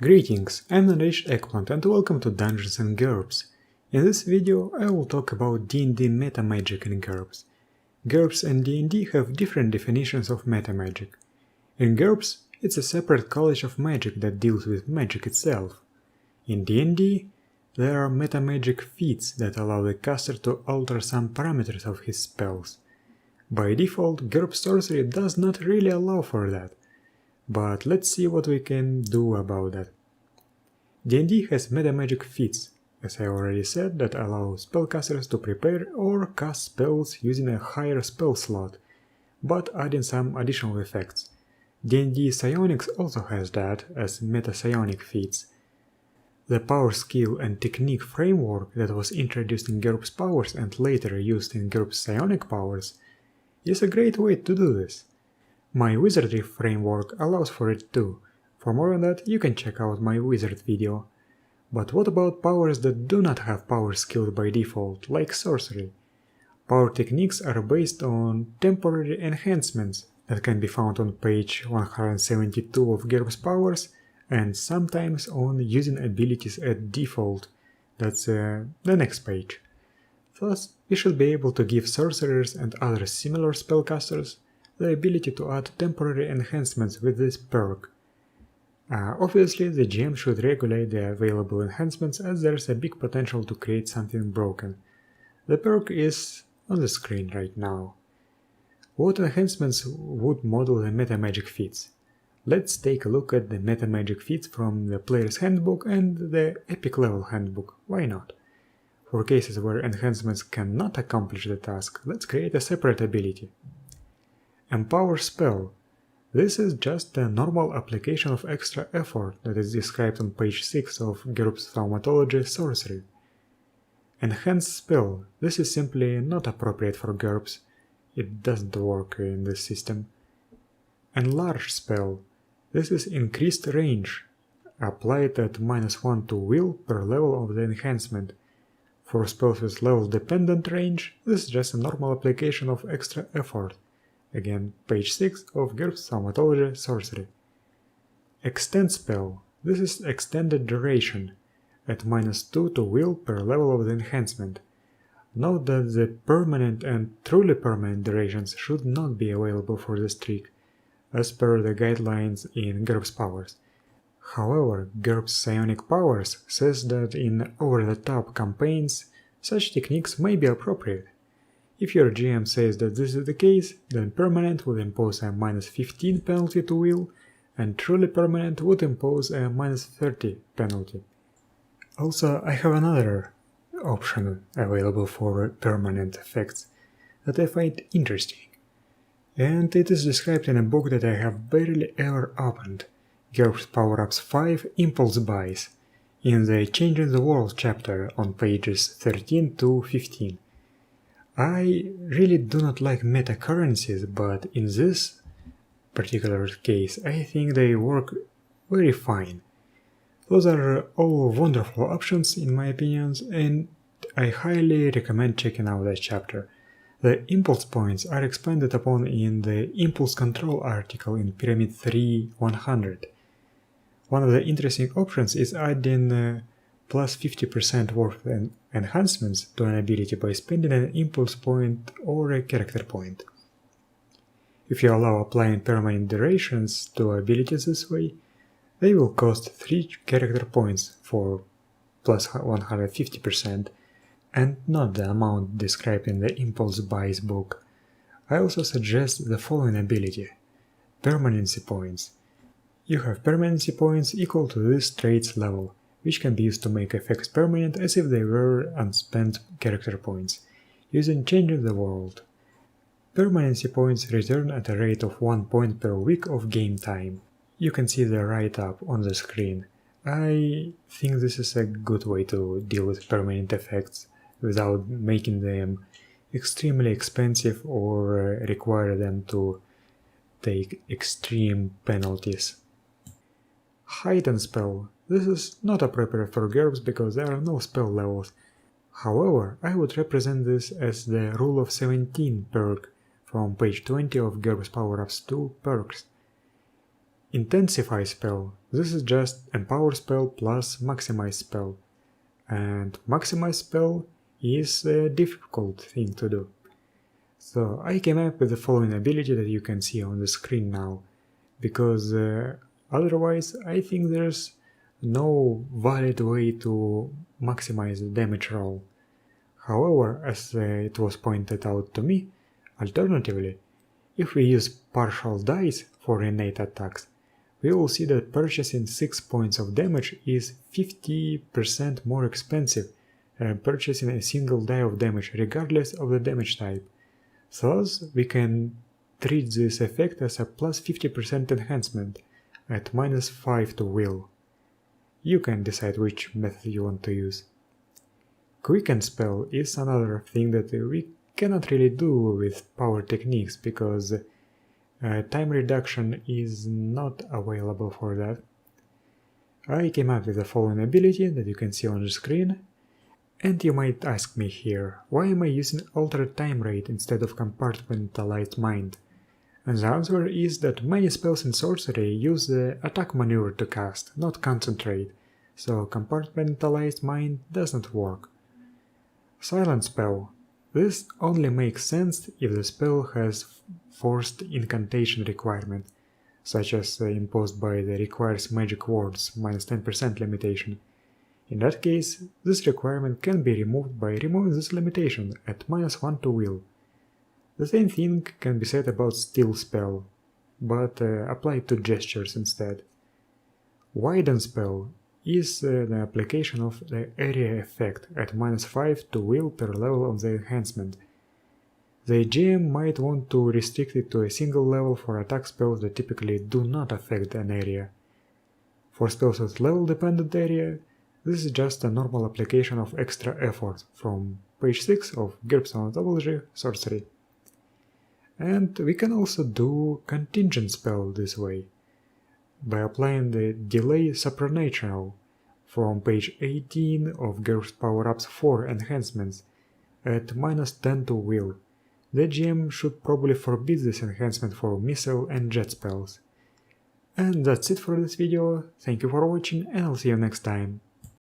Greetings, I'm Enriched Eggplant and welcome to Dungeons and GURPS. In this video I will talk about D&D metamagic in GURPS. GURPS and D&D have different definitions of metamagic. In GURPS, it's a separate college of magic that deals with magic itself. In D&D, there are metamagic feats that allow the caster to alter some parameters of his spells. By default, GURPS sorcery does not really allow for that. But let's see what we can do about that. D&D has metamagic feats, as I already said, that allow spellcasters to prepare or cast spells using a higher spell slot, but adding some additional effects. D&D Psionics also has that as meta-psionic feats. The power skill and technique framework that was introduced in GURPS powers and later used in GURPS Psionic powers is a great way to do this. My wizardry framework allows for it too. For more on that, you can check out my wizard video. But what about powers that do not have power skills by default, like sorcery? Power techniques are based on temporary enhancements that can be found on page 172 of GURPS powers and sometimes on using abilities at default, that's the next page. Thus, we should be able to give sorcerers and other similar spellcasters the ability to add temporary enhancements with this perk. Obviously, the GM should regulate the available enhancements as there's a big potential to create something broken. The perk is on the screen right now. What enhancements would model the metamagic feats? Let's take a look at the metamagic feats from the Player's Handbook and the Epic Level Handbook, why not? For cases where enhancements cannot accomplish the task, let's create a separate ability. Empower Spell. This is just a normal application of extra effort that is described on page 6 of GURPS Thaumatology Sorcery. Enhance Spell. This is simply not appropriate for GURPS. It doesn't work in this system. Enlarge Spell. This is increased range, applied at -1 to will per level of the enhancement. For spells with level dependent range, this is just a normal application of extra effort. Again, page 6 of GURPS Thaumatology Sorcery. Extend Spell. This is extended duration, at -2 to will per level of the enhancement. Note that the permanent and truly permanent durations should not be available for this trick, as per the guidelines in GURPS powers. However, GURPS Psionic powers says that in over-the-top campaigns, such techniques may be appropriate. If your GM says that this is the case, then permanent would impose a -15 penalty to will, and truly permanent would impose a -30 penalty. Also, I have another option available for permanent effects that I find interesting. And it is described in a book that I have barely ever opened, GURPS Power-Ups 5 Impulse Buys, in the Changing the World chapter on pages 13 to 15. I really do not like meta currencies, but in this particular case I think they work very fine. Those are all wonderful options in my opinions, and I highly recommend checking out that chapter. The impulse points are expanded upon in the Impulse Control article in Pyramid 3-100. One of the interesting options is adding plus 50% worth enhancements to an ability by spending an impulse point or a character point. If you allow applying permanent durations to abilities this way, they will cost 3 character points for plus 150%, and not the amount described in the Impulse Buys book. I also suggest the following ability: Permanency Points. You have permanency points equal to this trait's level, which can be used to make effects permanent as if they were unspent character points, using Changing the World. Permanency points return at a rate of 1 point per week of game time. You can see the write-up on the screen. I think this is a good way to deal with permanent effects without making them extremely expensive or require them to take extreme penalties. Heighten Spell. This is not appropriate for GURPS because there are no spell levels. However, I would represent this as the Rule of 17 perk from page 20 of GURPS Power-Ups 2 perks. Intensify spell. This is just Empower spell plus Maximize spell. And Maximize spell is a difficult thing to do. So I came up with the following ability that you can see on the screen now, because otherwise I think there's no valid way to maximize the damage roll. However, as it was pointed out to me, alternatively, if we use partial dice for innate attacks, we will see that purchasing 6 points of damage is 50% more expensive than purchasing a single die of damage regardless of the damage type. Thus, we can treat this effect as a plus 50% enhancement at -5 to will. You can decide which method you want to use. Quicken spell is another thing that we cannot really do with power techniques because time reduction is not available for that. I came up with the following ability that you can see on the screen, and you might ask me here, why am I using altered time rate instead of compartmentalized mind? And the answer is that many spells in sorcery use the attack maneuver to cast, not concentrate, so compartmentalized mind doesn't work. Silent spell. This only makes sense if the spell has forced incantation requirement, such as imposed by the requires magic words -10% limitation. In that case, this requirement can be removed by removing this limitation at -1 to will. The same thing can be said about Still spell, but applied to gestures instead. Widen spell is the application of the area effect at -5 to will per level of the enhancement. The GM might want to restrict it to a single level for attack spells that typically do not affect an area. For spells with level-dependent area, this is just a normal application of extra effort from page 6 of GURPS Methodology Sorcery. And we can also do contingent spell this way, by applying the delay supernatural from page 18 of GURPS Power-Ups 4 enhancements at -10 to will. The GM should probably forbid this enhancement for missile and jet spells. And that's it for this video, thank you for watching and I'll see you next time.